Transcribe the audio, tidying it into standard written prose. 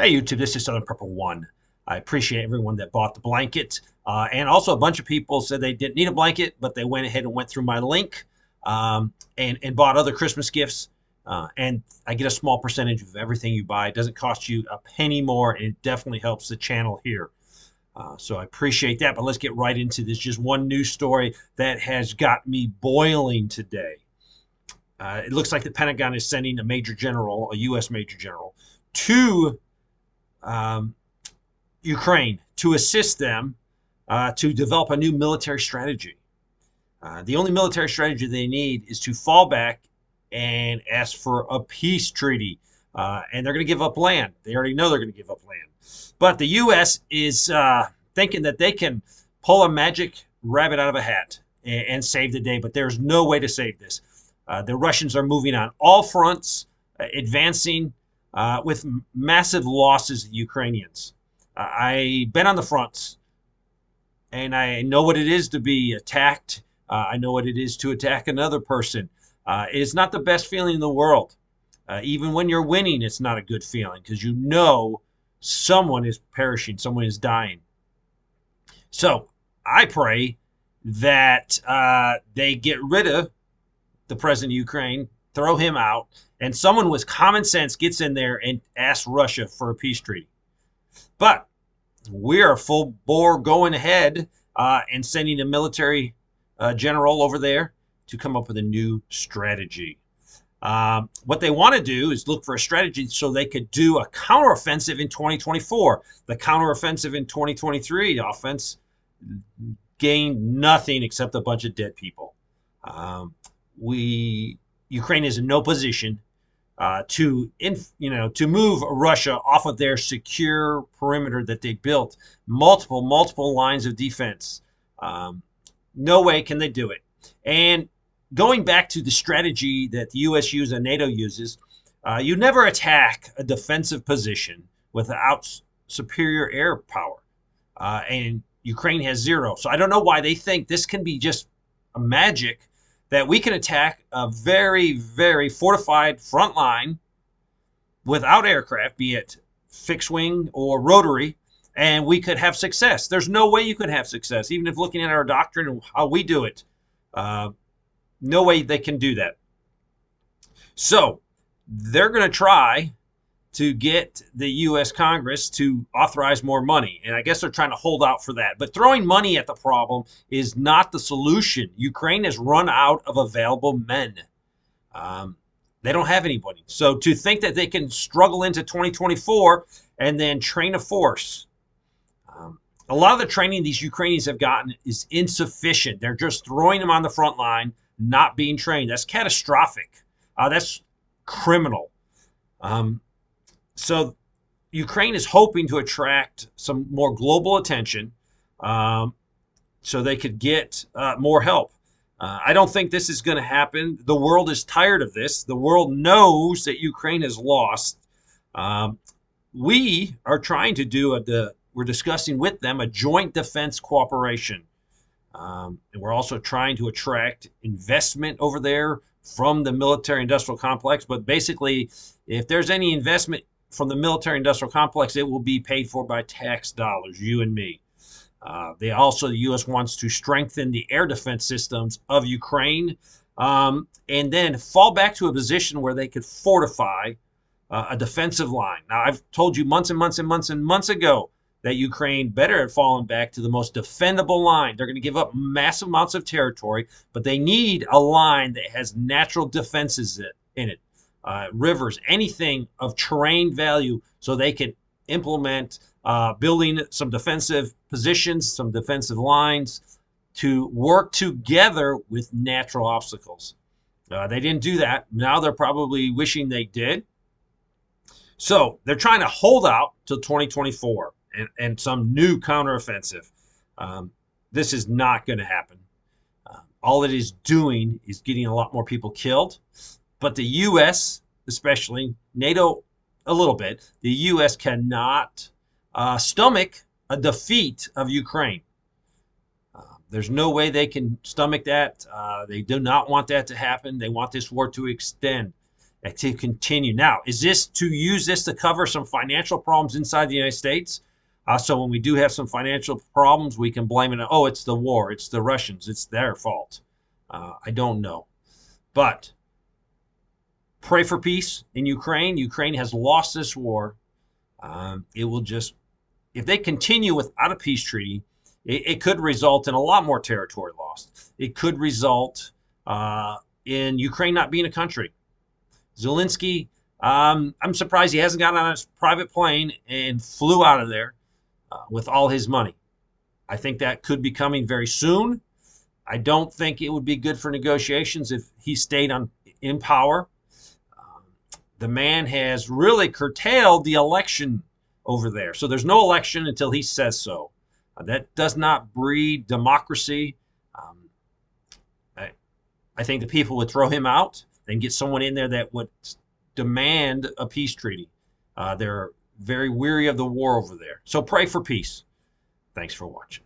Hey YouTube, this is Southern Purple One. I appreciate everyone that bought the blanket. And also a bunch of people said they didn't need a blanket, but they went ahead and went through my link and bought other Christmas gifts. And I get a small percentage of everything you buy. It doesn't cost you a penny more, and it definitely helps the channel here. So I appreciate that, but let's get right into this. Just one news story that has got me boiling today. It looks like the Pentagon is sending a major general, a U.S. major general, to um, Ukraine to assist them to develop a new military strategy. The only military strategy they need is to fall back and ask for a peace treaty. And they're going to give up land. They already know they're going to give up land. But the U.S. is thinking that they can pull a magic rabbit out of a hat and save the day. But there's no way to save this. The Russians are moving on all fronts, advancing with massive losses of Ukrainians. I've been on the fronts, and I know what it is to be attacked. I know what it is to attack another person. It is not the best feeling in the world. Even when you're winning, it's not a good feeling because you know someone is perishing, someone is dying. So I pray that they get rid of the president of Ukraine, throw him out, and someone with common sense gets in there and asks Russia for a peace treaty. But we are full bore going ahead and sending a military general over there to come up with a new strategy. What they want to do is look for a strategy so they could do a counteroffensive in 2024. The counteroffensive in 2023, the offense gained nothing except a bunch of dead people. Ukraine is in no position to move Russia off of their secure perimeter that they built, multiple lines of defense. No way can they do it. And going back to the strategy that the U.S. uses and NATO uses, you never attack a defensive position without superior air power. And Ukraine has zero. So I don't know why they think this can be just a magic that we can attack a very, very fortified front line without aircraft, be it fixed wing or rotary, and we could have success. There's no way you could have success, even if looking at our doctrine and how we do it. No way they can do that. So they're going to try to get the U.S. Congress to authorize more money. And I guess they're trying to hold out for that. But throwing money at the problem is not the solution. Ukraine has run out of available men. They don't have anybody. So to think that they can struggle into 2024 and then train a force. A lot of the training these Ukrainians have gotten is insufficient. They're just throwing them on the front line, not being trained. That's catastrophic. That's criminal. So Ukraine is hoping to attract some more global attention so they could get more help. I don't think this is going to happen. The world is tired of this. The world knows that Ukraine has lost. We are trying to do we're discussing with them a joint defense cooperation. And we're also trying to attract investment over there from the military industrial complex. But basically, if there's any investment from the military industrial complex, it will be paid for by tax dollars, you and me. The U.S. wants to strengthen the air defense systems of Ukraine and then fall back to a position where they could fortify a defensive line. Now, I've told you months and months and months and months ago that Ukraine better have fallen back to the most defendable line. They're going to give up massive amounts of territory, but they need a line that has natural defenses in it. Rivers, anything of terrain value, so they can implement building some defensive positions, some defensive lines to work together with natural obstacles. They didn't do that. Now they're probably wishing they did. So they're trying to hold out till 2024 and some new counteroffensive. This is not going to happen. All it is doing is getting a lot more people killed. But the U.S., especially, NATO a little bit, the U.S. cannot stomach a defeat of Ukraine. There's no way they can stomach that. They do not want that to happen. They want this war to extend. to continue. Now, is this to use this to cover some financial problems inside the United States? So when we do have some financial problems, we can blame it. Oh, it's the war. It's the Russians. It's their fault. I don't know. But pray for peace in Ukraine. Ukraine has lost this war. It will just, if they continue without a peace treaty, it could result in a lot more territory lost. It could result in Ukraine not being a country. Zelensky, I'm surprised he hasn't gotten on his private plane and flew out of there with all his money. I think that could be coming very soon. I don't think it would be good for negotiations if he stayed in power. The man has really curtailed the election over there. So there's no election until he says so. That does not breed democracy. I think the people would throw him out and get someone in there that would demand a peace treaty. They're very weary of the war over there. So pray for peace. Thanks for watching.